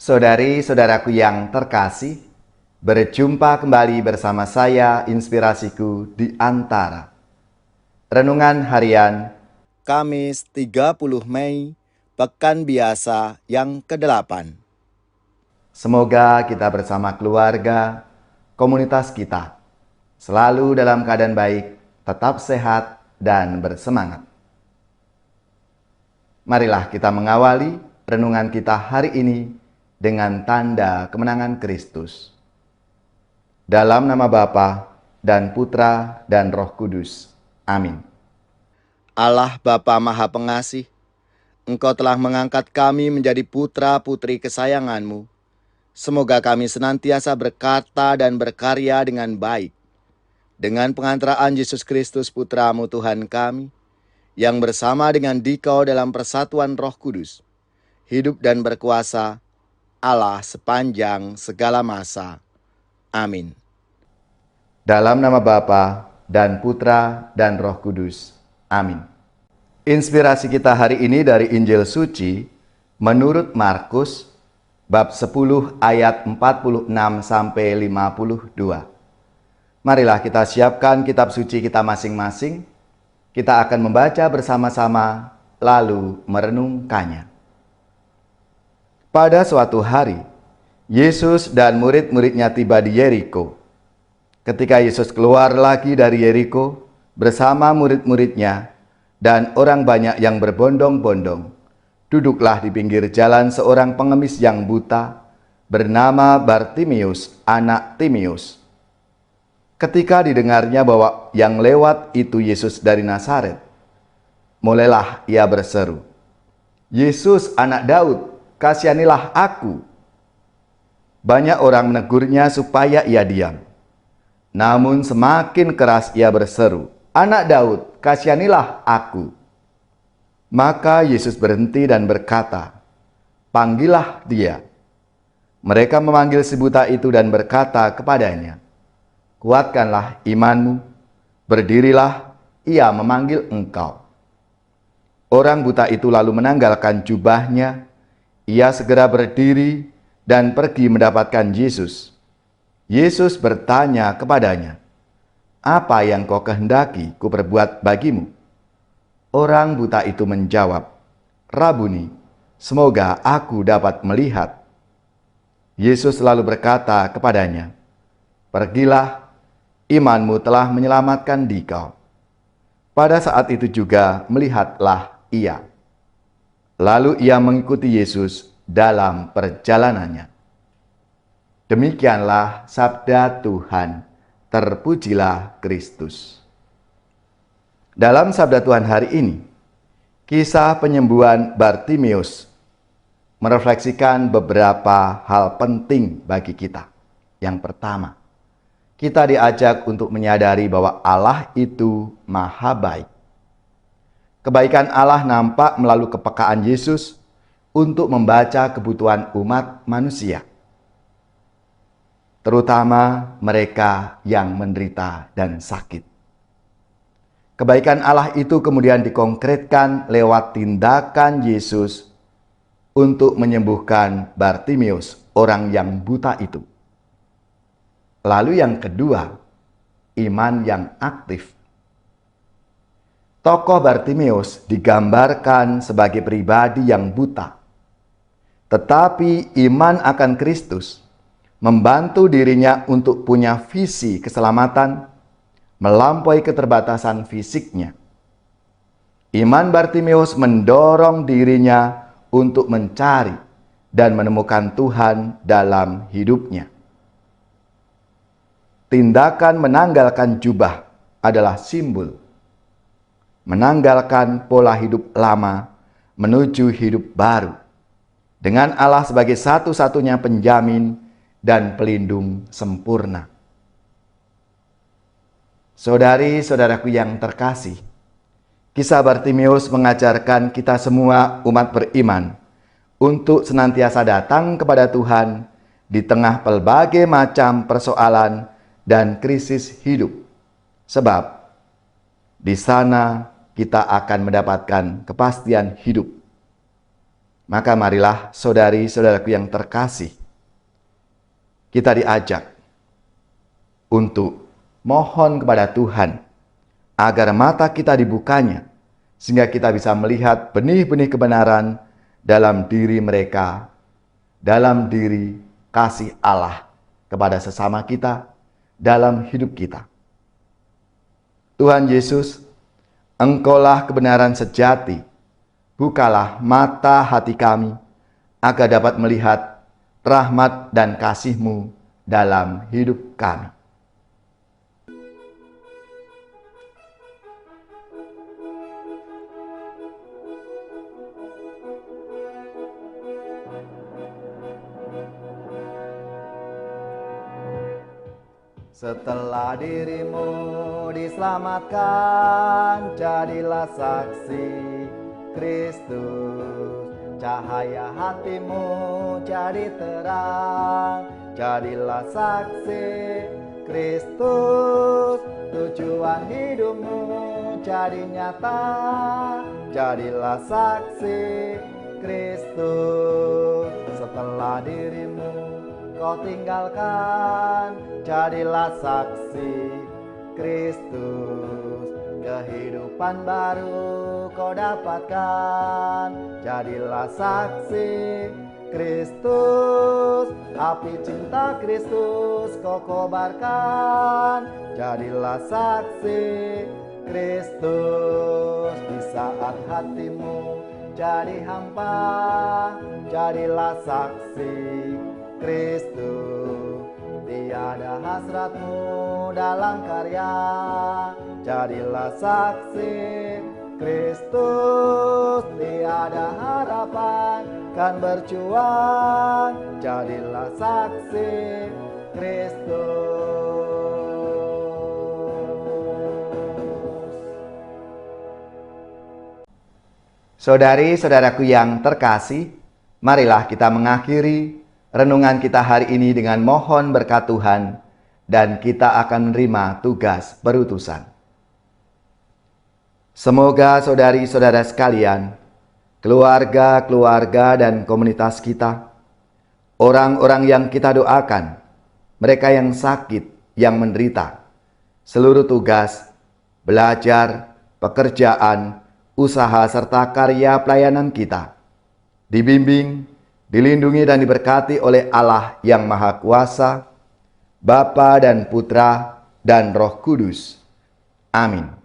Saudari-saudaraku yang terkasih, berjumpa kembali bersama saya Inspirasiku di Antara. Renungan Harian Kamis 30 Mei, Pekan Biasa yang ke-8. Semoga kita bersama keluarga, komunitas kita, selalu dalam keadaan baik, tetap sehat, dan bersemangat. Marilah kita mengawali renungan kita hari ini dengan tanda kemenangan Kristus. Dalam nama Bapa dan Putra dan Roh Kudus. Amin. Allah Bapa Maha Pengasih, Engkau telah mengangkat kami menjadi putra-putri kesayangan-Mu. Semoga kami senantiasa berkata dan berkarya dengan baik. Dengan pengantaraan Yesus Kristus Putra-Mu Tuhan kami, yang bersama dengan Dikau dalam persatuan Roh Kudus, hidup dan berkuasa Allah sepanjang segala masa. Amin. Dalam nama Bapa dan Putra dan Roh Kudus. Amin. Inspirasi kita hari ini dari Injil Suci menurut Markus bab 10 ayat 46 sampai 52. Marilah kita siapkan kitab suci kita masing-masing. Kita akan membaca bersama-sama lalu merenungkannya. Pada suatu hari, Yesus dan murid-muridnya tiba di Yeriko. Ketika Yesus keluar lagi dari Yeriko bersama murid-muridnya dan orang banyak yang berbondong-bondong, duduklah di pinggir jalan seorang pengemis yang buta bernama Bartimius, anak Timius. Ketika didengarnya bahwa yang lewat itu Yesus dari Nazaret, mulailah ia berseru, "Yesus, anak Daud, kasihanilah aku." Banyak orang menegurnya supaya ia diam. Namun semakin keras ia berseru, "Anak Daud, kasihanilah aku." Maka Yesus berhenti dan berkata, "Panggillah dia." Mereka memanggil si buta itu dan berkata kepadanya, "Kuatkanlah imanmu, berdirilah, ia memanggil engkau." Orang buta itu lalu menanggalkan jubahnya. Ia segera berdiri dan pergi mendapatkan Yesus. Yesus bertanya kepadanya, "Apa yang kau kehendaki ku perbuat bagimu?" Orang buta itu menjawab, "Rabuni, semoga aku dapat melihat." Yesus lalu berkata kepadanya, "Pergilah, imanmu telah menyelamatkan dikau." Pada saat itu juga melihatlah ia. Lalu ia mengikuti Yesus dalam perjalanannya. Demikianlah sabda Tuhan. Terpujilah Kristus. Dalam sabda Tuhan hari ini, kisah penyembuhan Bartimius merefleksikan beberapa hal penting bagi kita. Yang pertama, kita diajak untuk menyadari bahwa Allah itu maha baik. Kebaikan Allah nampak melalui kepekaan Yesus untuk membaca kebutuhan umat manusia, terutama mereka yang menderita dan sakit. Kebaikan Allah itu kemudian dikonkretkan lewat tindakan Yesus untuk menyembuhkan Bartimius, orang yang buta itu. Lalu yang kedua, iman yang aktif. Tokoh Bartimius digambarkan sebagai pribadi yang buta. Tetapi iman akan Kristus membantu dirinya untuk punya visi keselamatan melampaui keterbatasan fisiknya. Iman Bartimius mendorong dirinya untuk mencari dan menemukan Tuhan dalam hidupnya. Tindakan menanggalkan jubah adalah simbol menanggalkan pola hidup lama menuju hidup baru, dengan Allah sebagai satu-satunya penjamin dan pelindung sempurna. Saudari-saudaraku yang terkasih, kisah Bartimius mengajarkan kita semua umat beriman untuk senantiasa datang kepada Tuhan di tengah berbagai macam persoalan dan krisis hidup. Sebab di sana kita akan mendapatkan kepastian hidup. Maka marilah saudari-saudaraku yang terkasih, kita diajak untuk mohon kepada Tuhan agar mata kita dibukanya, sehingga kita bisa melihat benih-benih kebenaran dalam diri mereka, dalam diri kasih Allah kepada sesama kita, dalam hidup kita. Tuhan Yesus, Engkaulah kebenaran sejati. Bukalah mata hati kami, agar dapat melihat rahmat dan kasih-Mu dalam hidup kami. Setelah dirimu diselamatkan, jadilah saksi Kristus. Cahaya hatimu jadi terang, jadilah saksi Kristus. Tujuan hidupmu jadi nyata, jadilah saksi Kristus. Setelah dirimu kau tinggalkan, jadilah saksi Kristus. Kehidupan baru kau dapatkan, jadilah saksi Kristus. Api cinta Kristus kau kobarkan, jadilah saksi Kristus. Di saat hatimu jadi hampa, jadilah saksi Kristus. Tiada hasratmu dalam karya, jadilah saksi Kristus. Tiada harapan kan berjuang, jadilah saksi Kristus. Saudari-saudaraku yang terkasih, marilah kita mengakhiri renungan kita hari ini dengan mohon berkat Tuhan, dan kita akan menerima tugas berutusan. Semoga saudari-saudara sekalian, keluarga-keluarga dan komunitas kita, orang-orang yang kita doakan, mereka yang sakit, yang menderita, seluruh tugas, belajar, pekerjaan, usaha serta karya pelayanan kita, dibimbing, dilindungi dan diberkati oleh Allah yang Maha Kuasa, Bapa dan Putra dan Roh Kudus. Amin.